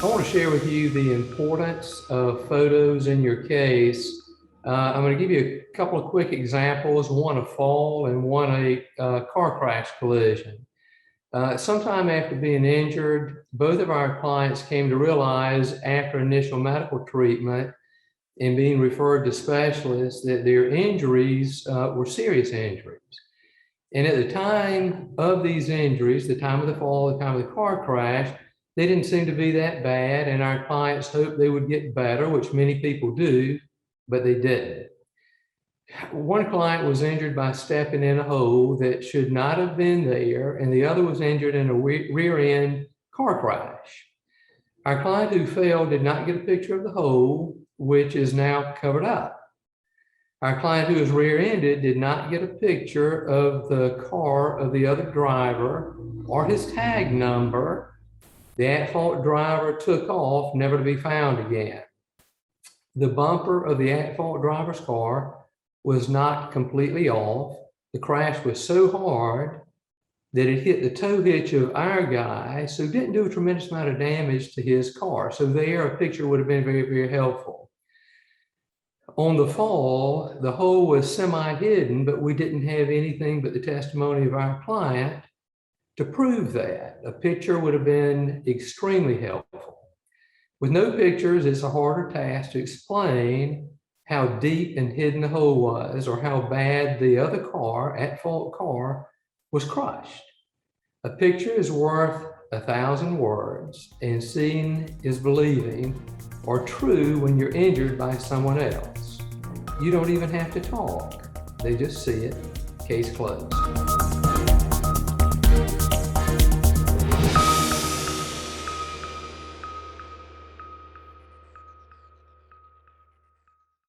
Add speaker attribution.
Speaker 1: I want to share with you the importance of photos in your case. I'm going to give you a couple of quick examples, one a fall and one a car crash collision. Sometime after being injured, both of our clients came to realize after initial medical treatment and being referred to specialists that their injuries were serious injuries. And at the time of these injuries, the time of the fall, the time of the car crash, they didn't seem to be that bad, and our clients hoped they would get better, which many people do, but they didn't. One client was injured by stepping in a hole that should not have been there, and the other was injured in a rear end car crash. Our client who fell did not get a picture of the hole, which is now covered up. Our client who was rear-ended did not get a picture of the car of the other driver or his tag number. The at-fault driver took off, never to be found again. The bumper of the at-fault driver's car was not completely off. The crash was so hard that it hit the tow hitch of our guy, so it didn't do a tremendous amount of damage to his car. So there, a picture would have been very, very helpful. On the fall, the hole was semi-hidden, but we didn't have anything but the testimony of our client to prove that. A picture would have been extremely helpful. With no pictures, it's a harder task to explain how deep and hidden the hole was or how bad the other car, at-fault car, was crushed. A picture is worth 1,000 words, and seeing is believing are true when you're injured by someone else. You don't even have to talk. They just see it. Case closed.